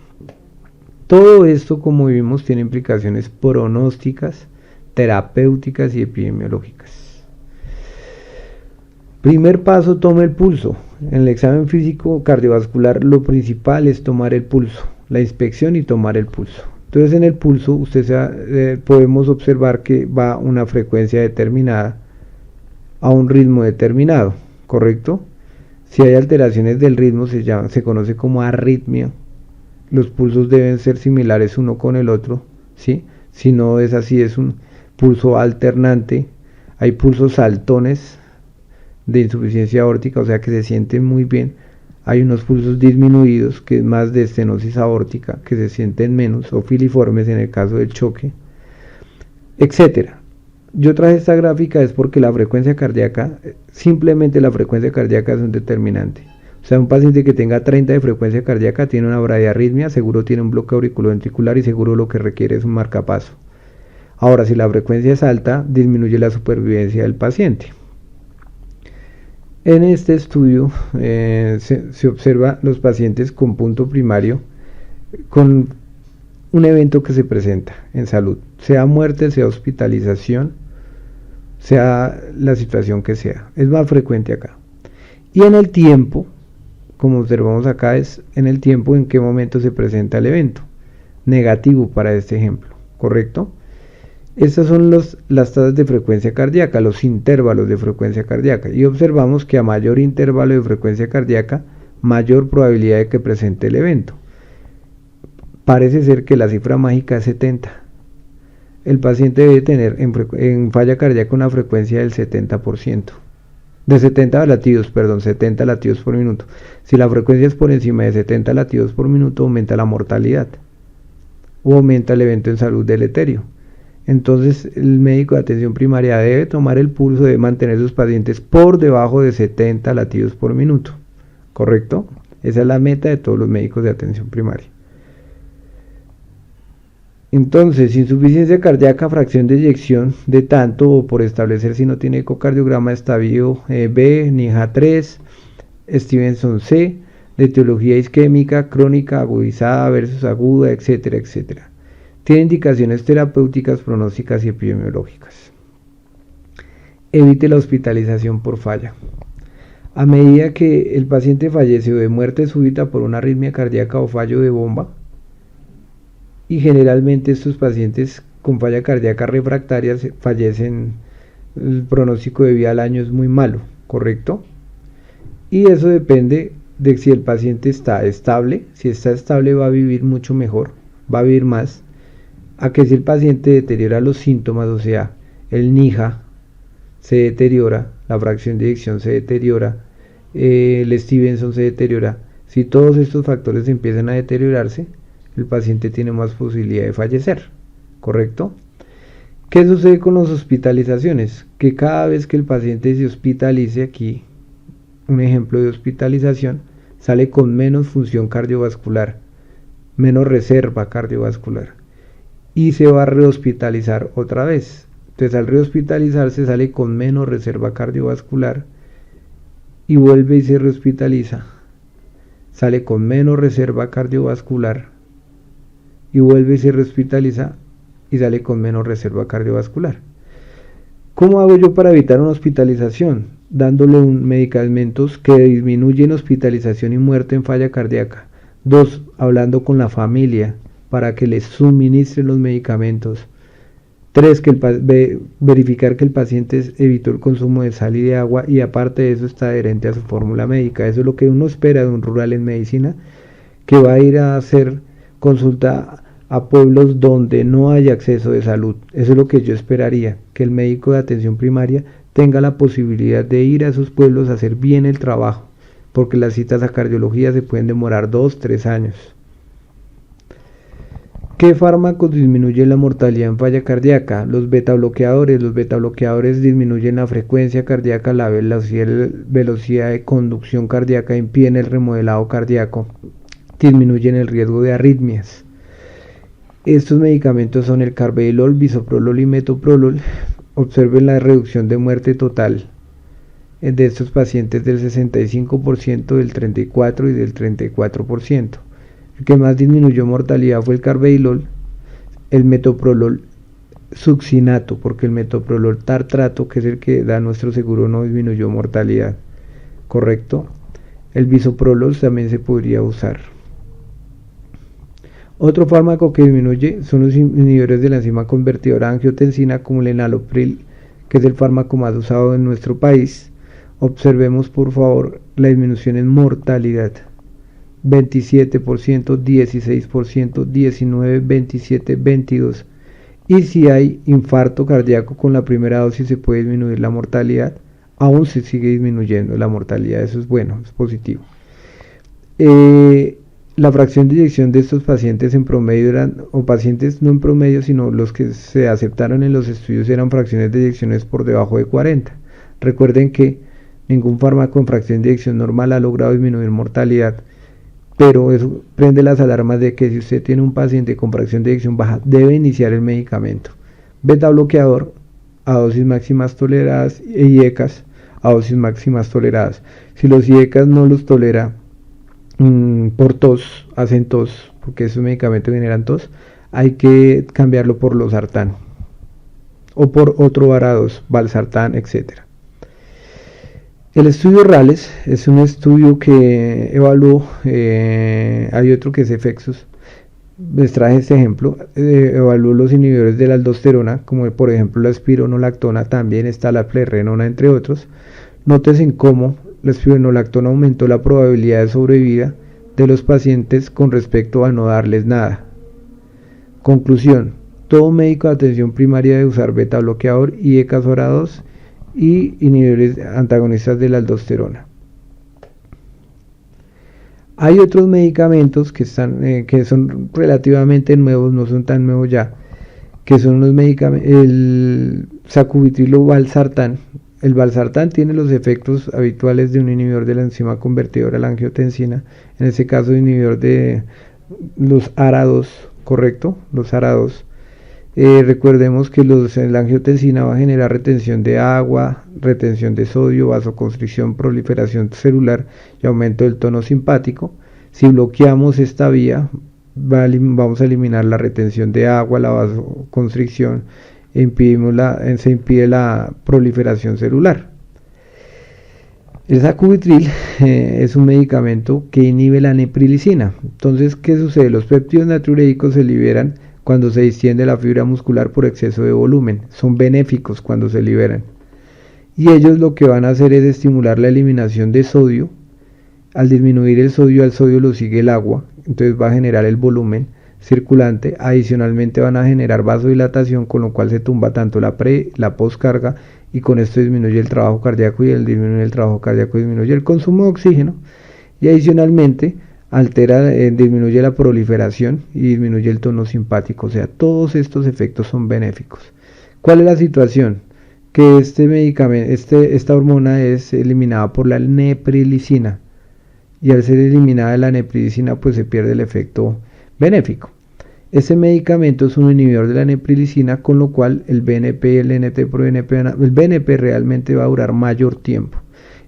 Todo esto, como vimos, tiene implicaciones pronósticas, terapéuticas y epidemiológicas. Primer paso, toma el pulso. En el examen físico cardiovascular lo principal es tomar el pulso, la inspección y tomar el pulso. Entonces en el pulso podemos observar que va a una frecuencia determinada, a un ritmo determinado, ¿correcto? Si hay alteraciones del ritmo se conoce como arritmia. Los pulsos deben ser similares uno con el otro, ¿sí? Si no es así, es un pulso alternante. Hay pulsos saltones de insuficiencia aórtica, o sea que se sienten muy bien. Hay unos pulsos disminuidos, que es más de estenosis aórtica, que se sienten menos, o filiformes en el caso del choque, etcétera. Yo traje esta gráfica es porque la frecuencia cardíaca, simplemente la frecuencia cardíaca es un determinante. O sea, un paciente que tenga 30 de frecuencia cardíaca tiene una bradiarritmia, seguro tiene un bloqueo auriculoventricular y seguro lo que requiere es un marcapaso. Ahora, si la frecuencia es alta, disminuye la supervivencia del paciente. En este estudio se observa los pacientes con punto primario con un evento que se presenta en salud, sea muerte, sea hospitalización, sea la situación que sea, es más frecuente acá. Y en el tiempo, como observamos acá, es en el tiempo en qué momento se presenta el evento, negativo para este ejemplo, ¿correcto? Estas son las tasas de frecuencia cardíaca, los intervalos de frecuencia cardíaca, y observamos que a mayor intervalo de frecuencia cardíaca, mayor probabilidad de que presente el evento. Parece ser que la cifra mágica es 70. El paciente debe tener en falla cardíaca una frecuencia del 70%. De 70 latidos por minuto. Si la frecuencia es por encima de 70 latidos por minuto, aumenta la mortalidad o aumenta el evento en salud deleterio. Entonces el médico de atención primaria debe tomar el pulso, debe mantener a sus pacientes por debajo de 70 latidos por minuto, ¿correcto? Esa es la meta de todos los médicos de atención primaria. Entonces, insuficiencia cardíaca, fracción de eyección de tanto, o por establecer si no tiene ecocardiograma, estadio B, NIHA 3, Stevenson C, de etiología isquémica, crónica, agudizada versus aguda, etcétera, etcétera. Tiene indicaciones terapéuticas, pronósticas y epidemiológicas. Evite la hospitalización por falla. A medida que el paciente fallece o de muerte súbita por una arritmia cardíaca o fallo de bomba, y generalmente estos pacientes con falla cardíaca refractaria fallecen, el pronóstico de vida al año es muy malo, ¿correcto? Y eso depende de si el paciente está estable. Si está estable va a vivir mucho mejor, va a vivir más, a que si el paciente deteriora los síntomas, o sea, el NIHA se deteriora, la fracción de eyección se deteriora, el Stevenson se deteriora. Si todos estos factores empiezan a deteriorarse, el paciente tiene más posibilidad de fallecer, ¿correcto? ¿Qué sucede con las hospitalizaciones? Que cada vez que el paciente se hospitalice, aquí un ejemplo de hospitalización, sale con menos función cardiovascular, menos reserva cardiovascular. y se va a rehospitalizar otra vez. Entonces al rehospitalizarse sale con menos reserva cardiovascular y vuelve y se rehospitaliza, sale con menos reserva cardiovascular y vuelve y se rehospitaliza y sale con menos reserva cardiovascular. ¿Cómo hago yo para evitar una hospitalización? Dándole medicamentos que disminuyen hospitalización y muerte en falla cardíaca. 2. Hablando con la familia para que les suministren los medicamentos. 3. Verificar que el paciente evitó el consumo de sal y de agua y aparte de eso está adherente a su fórmula médica. Eso es lo que uno espera de un rural en medicina, que va a ir a hacer consulta a pueblos donde no haya acceso de salud. Eso es lo que yo esperaría, que el médico de atención primaria tenga la posibilidad de ir a esos pueblos a hacer bien el trabajo, porque las citas a cardiología se pueden demorar 2-3 años. ¿Qué fármacos disminuyen la mortalidad en falla cardíaca? Los betabloqueadores. Los betabloqueadores disminuyen la frecuencia cardíaca, la velocidad de conducción cardíaca, impiden el remodelado cardíaco, disminuyen el riesgo de arritmias. Estos medicamentos son el carvedilol, bisoprolol y metoprolol. Observen la reducción de muerte total de estos pacientes del 65%, del 34% y del 34%. El que más disminuyó mortalidad fue el carvedilol, el metoprolol succinato, porque el metoprolol tartrato, que es el que da nuestro seguro, no disminuyó mortalidad. ¿Correcto? El bisoprolol también se podría usar. Otro fármaco que disminuye son los inhibidores de la enzima convertidora de angiotensina, como el enalapril, que es el fármaco más usado en nuestro país. Observemos por favor la disminución en mortalidad: 27%, 16%, 19%, 27%, 22%. Y si hay infarto cardíaco con la primera dosis se puede disminuir la mortalidad, aún se sigue disminuyendo la mortalidad, eso es bueno, es positivo. La fracción de eyección de estos pacientes en promedio eran, o pacientes no en promedio, sino los que se aceptaron en los estudios, eran fracciones de eyecciones por debajo de 40. Recuerden que ningún fármaco en fracción de eyección normal ha logrado disminuir mortalidad, pero eso prende las alarmas de que si usted tiene un paciente con fracción de eyección baja, debe iniciar el medicamento. Beta bloqueador a dosis máximas toleradas y IECAS a dosis máximas toleradas. Si los IECAS no los tolera por tos, hacen tos, porque esos medicamentos generan tos, hay que cambiarlo por losartán o por otro varados, valsartán, etc. El estudio RALES es un estudio que evaluó, hay otro que es EFEXUS, les traje este ejemplo, evaluó los inhibidores de la aldosterona, como por ejemplo la espironolactona, también está la plerrenona, entre otros. Nótense cómo la espironolactona aumentó la probabilidad de sobrevida de los pacientes con respecto a no darles nada. Conclusión: todo médico de atención primaria debe usar beta bloqueador y ECAS-2 y inhibidores antagonistas de la aldosterona. Hay otros medicamentos que son relativamente nuevos, no son tan nuevos ya, que son los medicamentos, el sacubitril o valsartán. El valsartán tiene los efectos habituales de un inhibidor de la enzima convertidora a la angiotensina, en este caso inhibidor de los ARA2, ¿correcto? Los ARA2. Recordemos que la angiotensina va a generar retención de agua, retención de sodio, vasoconstricción, proliferación celular y aumento del tono simpático. Si bloqueamos esta vía, vamos a eliminar la retención de agua, la vasoconstricción, se impide la proliferación celular. El sacubitril es un medicamento que inhibe la neprilicina. Entonces, ¿qué sucede? Los péptidos natriuréticos se liberan cuando se distiende la fibra muscular por exceso de volumen. Son benéficos cuando se liberan. Y ellos lo que van a hacer es estimular la eliminación de sodio. Al disminuir el sodio, al sodio lo sigue el agua. Entonces va a generar el volumen circulante. Adicionalmente van a generar vasodilatación, con lo cual se tumba tanto la la postcarga, y con esto disminuye el trabajo cardíaco, y al disminuir el trabajo cardíaco disminuye el consumo de oxígeno, y adicionalmente disminuye la proliferación y disminuye el tono simpático. O sea, todos estos efectos son benéficos. ¿Cuál es la situación? Que este medicamento, esta hormona es eliminada por la neprilicina, y al ser eliminada la neprilicina pues se pierde el efecto benéfico. Ese medicamento es un inhibidor de la neprilicina, con lo cual el BNP y el NT-proBNP, el BNP realmente va a durar mayor tiempo.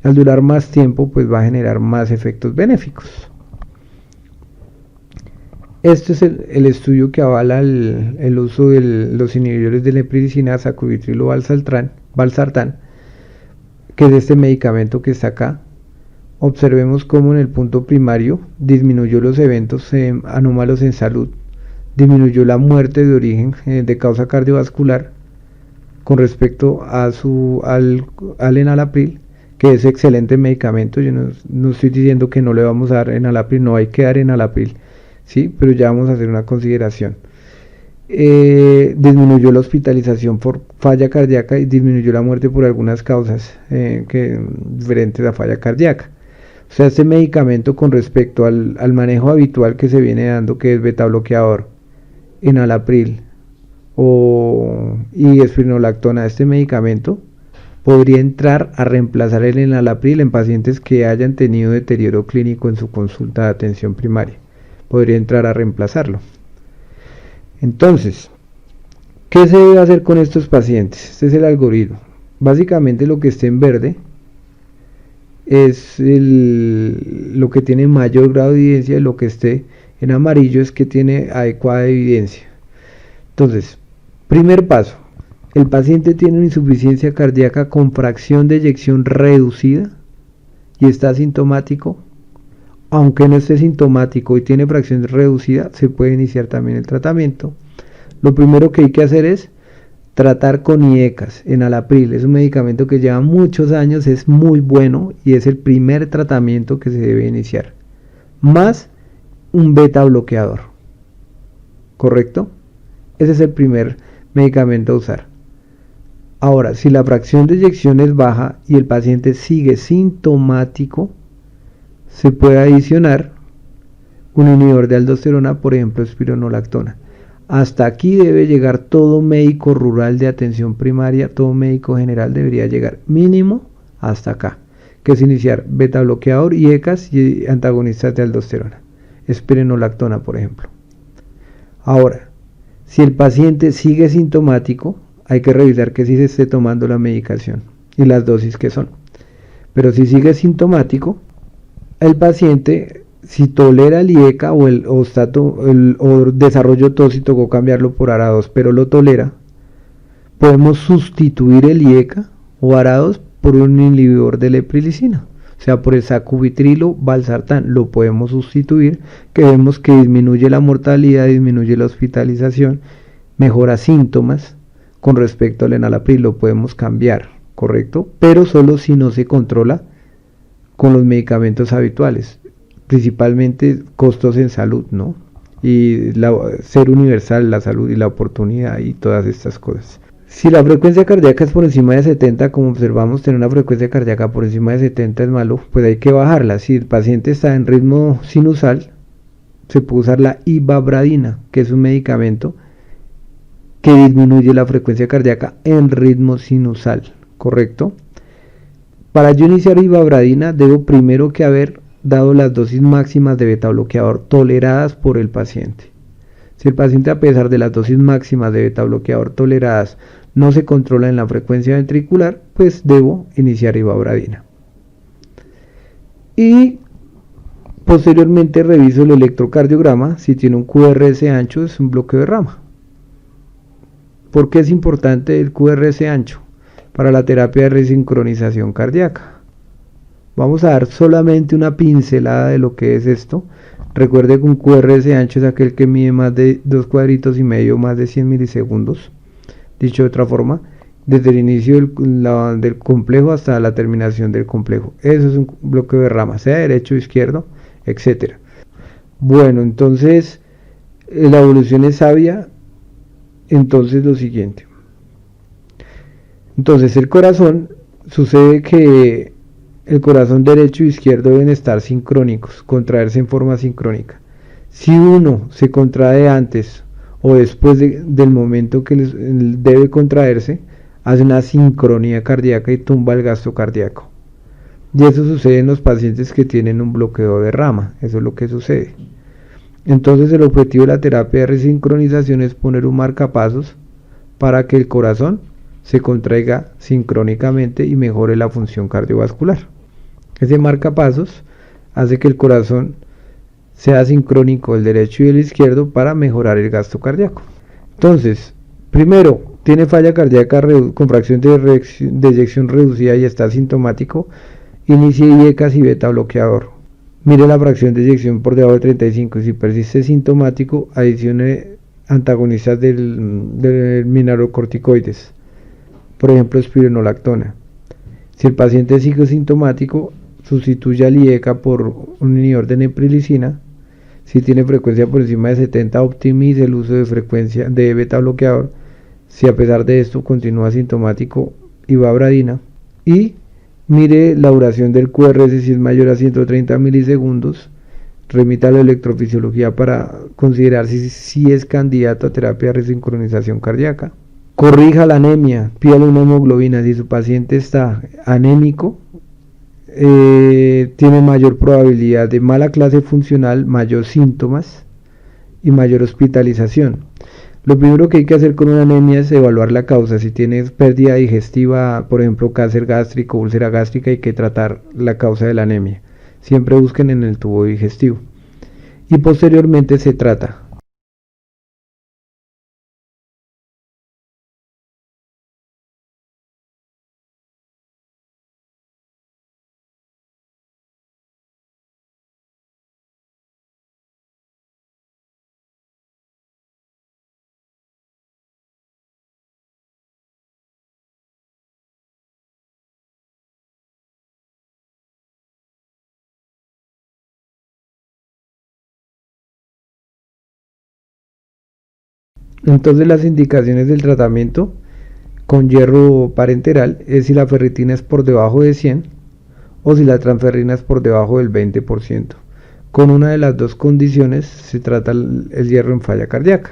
Al durar más tiempo, pues va a generar más efectos benéficos. Este es el estudio que avala el uso de los inhibidores de neprilicina, sacubitril o valsartán, que es este medicamento que está acá. Observemos cómo en el punto primario disminuyó los eventos anómalos en salud, disminuyó la muerte de origen de causa cardiovascular con respecto a al enalapril, que es excelente medicamento. Yo no estoy diciendo que no le vamos a dar enalapril, no hay que dar enalapril, ¿sí? Pero ya vamos a hacer una consideración. Disminuyó la hospitalización por falla cardíaca y disminuyó la muerte por algunas causas diferentes a falla cardíaca. O sea, este medicamento, con respecto al manejo habitual que se viene dando, que es beta bloqueador, enalapril y espironolactona, este medicamento podría entrar a reemplazar el enalapril en pacientes que hayan tenido deterioro clínico en su consulta de atención primaria. Podría entrar a reemplazarlo. Entonces, ¿qué se debe hacer con estos pacientes? Este es el algoritmo. Básicamente lo que esté en verde es lo que tiene mayor grado de evidencia, y lo que esté en amarillo es que tiene adecuada evidencia. Entonces, primer paso, el paciente tiene una insuficiencia cardíaca con fracción de eyección reducida y está asintomático. Aunque no esté sintomático y tiene fracción reducida, se puede iniciar también el tratamiento. Lo primero que hay que hacer es tratar con IECAS, enalapril. Es un medicamento que lleva muchos años, es muy bueno y es el primer tratamiento que se debe iniciar. Más un beta bloqueador. ¿Correcto? Ese es el primer medicamento a usar. Ahora, si la fracción de eyección es baja y el paciente sigue sintomático, se puede adicionar un inhibidor de aldosterona, por ejemplo, espironolactona. Hasta aquí debe llegar todo médico rural de atención primaria, todo médico general debería llegar mínimo hasta acá, que es iniciar beta bloqueador, IECAS y antagonistas de aldosterona, espironolactona, por ejemplo. Ahora, si el paciente sigue sintomático, hay que revisar que sí se esté tomando la medicación y las dosis que son. Pero si sigue sintomático, el paciente, si tolera el IECA o desarrollo tos y tocó cambiarlo por ARA2, pero lo tolera, podemos sustituir el IECA o ARA2 por un inhibidor de neprilicina, o sea, por el sacubitril o valsartán. Lo podemos sustituir, que vemos que disminuye la mortalidad, disminuye la hospitalización, mejora síntomas. Con respecto al enalapril lo podemos cambiar, ¿correcto? Pero solo si no se controla con los medicamentos habituales, principalmente costos en salud, ¿no? Y ser universal, la salud y la oportunidad y todas estas cosas. Si la frecuencia cardíaca es por encima de 70, como observamos, tener una frecuencia cardíaca por encima de 70 es malo, pues hay que bajarla. Si el paciente está en ritmo sinusal, se puede usar la ivabradina, que es un medicamento que disminuye la frecuencia cardíaca en ritmo sinusal, ¿correcto? Para yo iniciar ivabradina, debo primero que haber dado las dosis máximas de beta bloqueador toleradas por el paciente. Si el paciente, a pesar de las dosis máximas de beta bloqueador toleradas, no se controla en la frecuencia ventricular, pues debo iniciar ivabradina. Y posteriormente reviso el electrocardiograma. Si tiene un QRS ancho, es un bloqueo de rama. ¿Por qué es importante el QRS ancho? Para la terapia de resincronización cardíaca. Vamos a dar solamente una pincelada de lo que es esto. Recuerde que un QRS ancho es aquel que mide más de 2,5 cuadritos, más de 100 milisegundos. Dicho de otra forma, desde el inicio del complejo hasta la terminación del complejo. Eso es un bloqueo de rama, sea derecho, izquierdo, etc. Bueno, entonces la evolución es sabia. Entonces lo siguiente. Entonces el corazón, sucede que el corazón derecho e izquierdo deben estar sincrónicos, contraerse en forma sincrónica. Si uno se contrae antes o después del momento que debe contraerse, hace una sincronía cardíaca y tumba el gasto cardíaco. Y eso sucede en los pacientes que tienen un bloqueo de rama. Eso es lo que sucede. Entonces el objetivo de la terapia de resincronización es poner un marcapasos para que el corazón se contraiga sincrónicamente y mejore la función cardiovascular. Ese marcapasos hace que el corazón sea sincrónico el derecho y el izquierdo para mejorar el gasto cardíaco. Entonces, primero, tiene falla cardíaca con fracción de eyección reducida y está asintomático, inicie IECAS y beta bloqueador. Mire la fracción de eyección por debajo de 35 y si persiste sintomático, adicione antagonistas del mineralocorticoides, por ejemplo espironolactona. Si el paciente sigue sintomático, sustituya el IECA por un inhibidor de neprilicina. Si tiene frecuencia por encima de 70, optimice el uso de frecuencia de beta bloqueador. Si a pesar de esto continúa sintomático, ivabradina. Y mire la duración del QRS si es mayor a 130 milisegundos. Remita a la electrofisiología para considerar si es candidato a terapia de resincronización cardíaca. Corrija la anemia, pídale una hemoglobina. Si su paciente está anémico, tiene mayor probabilidad de mala clase funcional, mayor síntomas y mayor hospitalización. Lo primero que hay que hacer con una anemia es evaluar la causa. Si tienes pérdida digestiva, por ejemplo cáncer gástrico, úlcera gástrica, hay que tratar la causa de la anemia. Siempre busquen en el tubo digestivo. Y posteriormente se trata. Entonces las indicaciones del tratamiento con hierro parenteral es si la ferritina es por debajo de 100 o si la transferrina es por debajo del 20%. Con una de las dos condiciones se trata el hierro en falla cardíaca.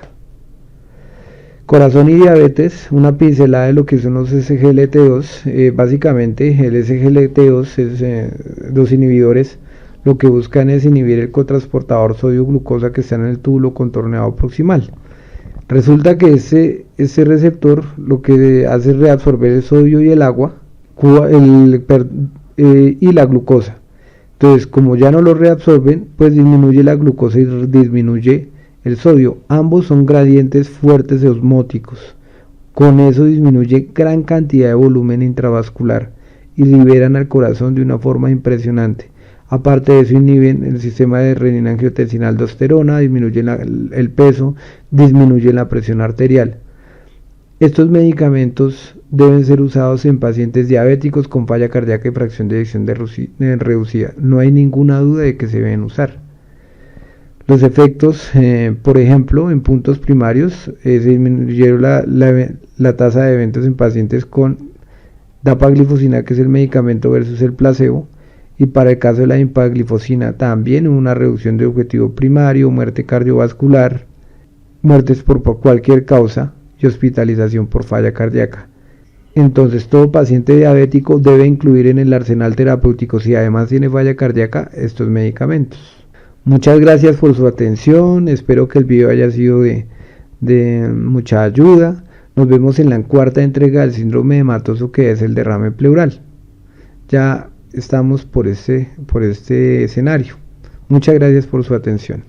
Corazón y diabetes, una pincelada de lo que son los SGLT2. Básicamente el SGLT2 es dos inhibidores. Lo que buscan es inhibir el cotransportador sodio-glucosa que está en el túbulo contorneado proximal. Resulta que ese receptor lo que hace es reabsorber el sodio y el agua y la glucosa. Entonces, como ya no lo reabsorben, pues disminuye la glucosa y disminuye el sodio. Ambos son gradientes fuertes osmóticos. Con eso disminuye gran cantidad de volumen intravascular y liberan al corazón de una forma impresionante. Aparte de eso, inhiben el sistema de renina-angiotensina-aldosterona, disminuyen el peso, disminuyen la presión arterial. Estos medicamentos deben ser usados en pacientes diabéticos con falla cardíaca y fracción de eyección reducida. No hay ninguna duda de que se deben usar. Los efectos, por ejemplo, en puntos primarios, se disminuyeron la tasa de eventos en pacientes con dapaglifosina, que es el medicamento, versus el placebo. Y para el caso de la empaglifosina también hubo una reducción de objetivo primario, muerte cardiovascular, muertes por cualquier causa y hospitalización por falla cardíaca. Entonces todo paciente diabético debe incluir en el arsenal terapéutico, si además tiene falla cardíaca, estos medicamentos. Muchas gracias por su atención, espero que el video haya sido de mucha ayuda. Nos vemos en la cuarta entrega del síndrome hematoso, que es el derrame pleural. Ya estamos por este escenario. Muchas gracias por su atención.